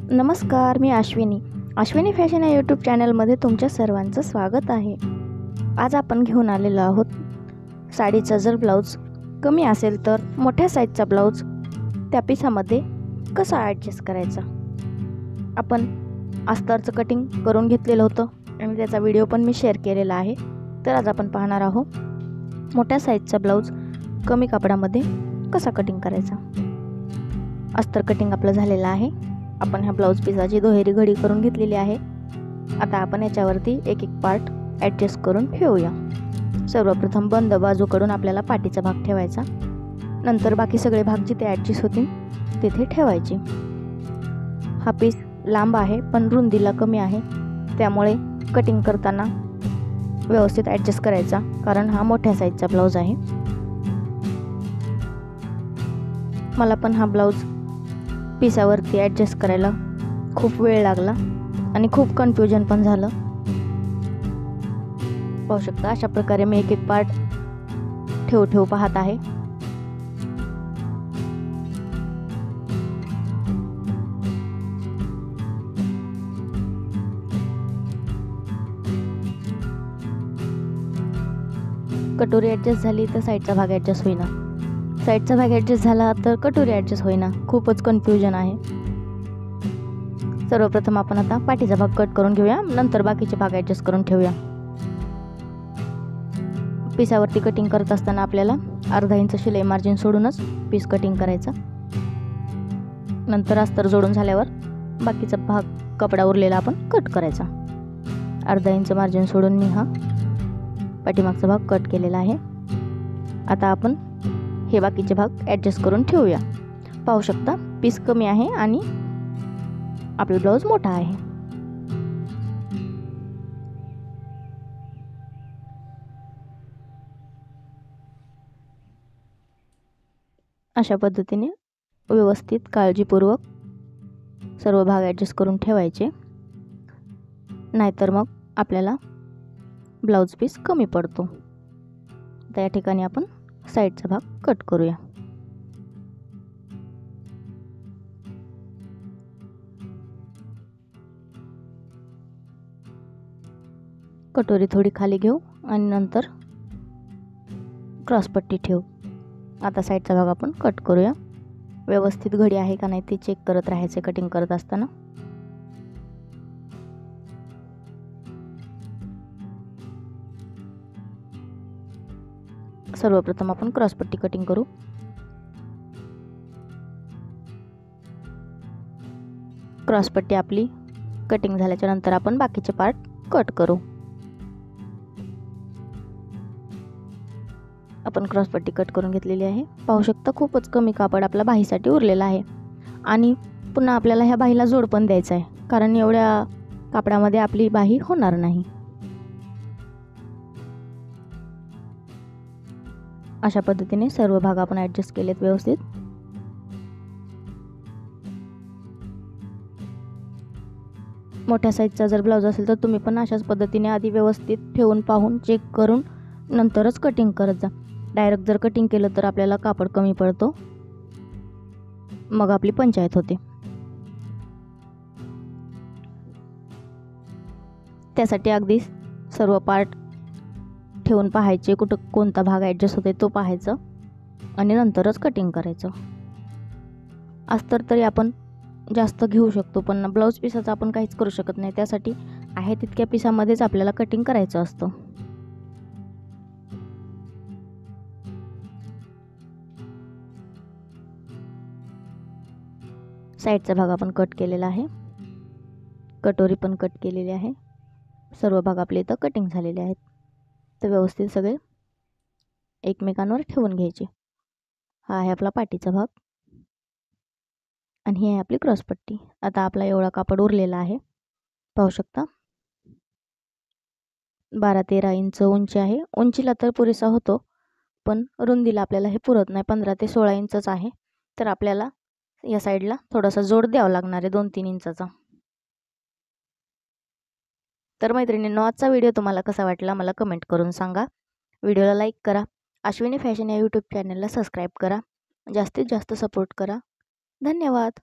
नमस्कार, मी अश्विनी फॅशन या यूट्यूब चॅनलमध्ये तुमच्या सर्वांचं स्वागत आहे। आज आपण घेऊन आलेलो आहोत साडीचा जर ब्लाऊज कमी असेल तर मोठ्या साईजचा ब्लाऊज त्या पिसामध्ये कसा ॲडजस्ट करायचा। आपण अस्तरचं कटिंग करून घेतलेलं होतं आणि त्याचा व्हिडिओ पण मी शेअर केलेला आहे। तर आज आपण पाहणार आहोत मोठ्या साईजचा ब्लाऊज कमी कापडामध्ये कसा कटिंग करायचा। अस्तर कटिंग आपलं झालेलं आहे। आपण ह्या ब्लाऊज पीसाची दुहेरी घडी करून घेतलेली आहे। आता आपण याच्यावरती एक एक पार्ट ॲडजस्ट करून ठेवूया। सर्वप्रथम बंद बाजूकडून आपल्याला पाठीचा भाग ठेवायचा, नंतर बाकी सगळे भाग जिथे ॲडजस्ट होतील तिथे ठेवायचे। हा पीस लांब आहे पण रुंदीला कमी आहे, त्यामुळे कटिंग करताना व्यवस्थित ॲडजस्ट करायचा, कारण हा मोठ्या साईजचा ब्लाऊज आहे। मला पण हा ब्लाऊज पिसावरती ॲडजस्ट करायला खूप वेळ लागला आणि खूप कन्फ्युजन पण झालं। पाहू शकता अशा प्रकारे मी एक एक पार्ट ठेवू पाहत आहे। कटोरी ॲडजस्ट झाली तर साईडचा भाग ॲडजस्ट होईना, साईडचा भाग ॲडजस्ट झाला तर कटोरी ॲडजस्ट होईना, खूपच कन्फ्युजन आहे। सर्वप्रथम आपण आता पाठीचा भाग कट करून घेऊया, नंतर बाकीचे भाग ॲडजस्ट करून ठेवूया। पिसावरती कटिंग करत असताना आपल्याला अर्धा इंच शिलाई मार्जिन सोडूनच पीस कटिंग करायचा। नंतर अस्तर जोडून झाल्यावर बाकीचा भाग कपडा उरलेला आपण कट करायचा। अर्धा इंच मार्जिन सोडून मी हा पाठीमागचा भाग कट केलेला आहे। आता आपण हे बाकीचे भाग ॲडजस्ट करून ठेवूया। पाहू शकता पीस कमी आहे आणि आपला ब्लाऊज मोठा आहे। अशा पद्धतीने व्यवस्थित काळजीपूर्वक सर्व भाग ॲडजस्ट करून ठेवायचे, नाहीतर मग आपल्याला ब्लाऊज पीस कमी पडतो। तर या ठिकाणी आपण साईडचा भाग कट करूया। कटोरी थोडी खाली घेऊ आणि नंतर क्रॉस पट्टी ठेवू। आता साईडचा भाग आपण कट करूया। व्यवस्थित घडी आहे का नाही ते चेक करत राहायचे कटिंग करत असताना। सर्वप्रथम आपण क्रॉस पट्टी कटिंग करू। क्रॉस पट्टी आपली कटिंग झाल्याच्या नंतर आपण बाकीचे पार्ट कट करू। आपण क्रॉस पट्टी कट करून घेतलेली आहे। पाहू शकता खूपच कमी कापड आपला बाहीसाठी उरलेला आहे आणि पुन्हा आपल्याला ह्या बाहीला जोड पण द्यायचा आहे, कारण एवढ्या कापडामध्ये आपली बाही होणार नाही। अशा पद्धतीने सर्व भाग आपण ॲडजस्ट केलेत व्यवस्थित। मोठ्या साईजचा जर ब्लाऊज असेल तर तुम्ही पण अशाच पद्धतीने आधी व्यवस्थित ठेवून पाहून चेक करून नंतरच कटिंग करत जा। डायरेक्ट जर कटिंग केलं तर आपल्याला कापड कमी पडतो, मग आपली पंचायत होते। त्यासाठी अगदी सर्व पार्ट ठेवून पाहायचे, कुठं कोणता भाग ॲडजस्ट होते तो पाहायचं आणि नंतरच कटिंग करायचं। अस्तर तरी आपण जास्त घेऊ शकतो, पण ब्लाऊज पीसाचं आपण काहीच करू शकत नाही, त्यासाठी आहे तितक्या पिसामध्येच आपल्याला कटिंग करायचं असतं। साईडचा भाग आपण कट केलेला आहे, कटोरी पण कट केलेली आहे। सर्व भाग आपले इथं कटिंग झालेले आहेत, तर व्यवस्थित सगळे एकमेकांवर ठेवून घ्यायचे। हा आहे आपला पाठीचा भाग आणि ही आहे आपली क्रॉस पट्टी। आता आपला एवढा कापड उरलेला आहे, पाहू शकता 12-13 इंच उंची आहे। उंचीला तर पुरेसा होतो, पण रुंदीला आपल्याला हे पुरत नाही, 15 ते 16 इंचच आहे। तर आपल्याला या साईडला थोडासा जोड द्यावा लागणार आहे 2-3 इंचाचा। तर मैत्रिणींनो, आजचा व्हिडिओ तुम्हाला कसा वाटला मला कमेंट करून सांगा। व्हिडिओला लाईक करा, अश्विनी फॅशन या यूट्यूब चॅनलला सबस्क्राईब करा, जास्तीत जास्त सपोर्ट करा। धन्यवाद।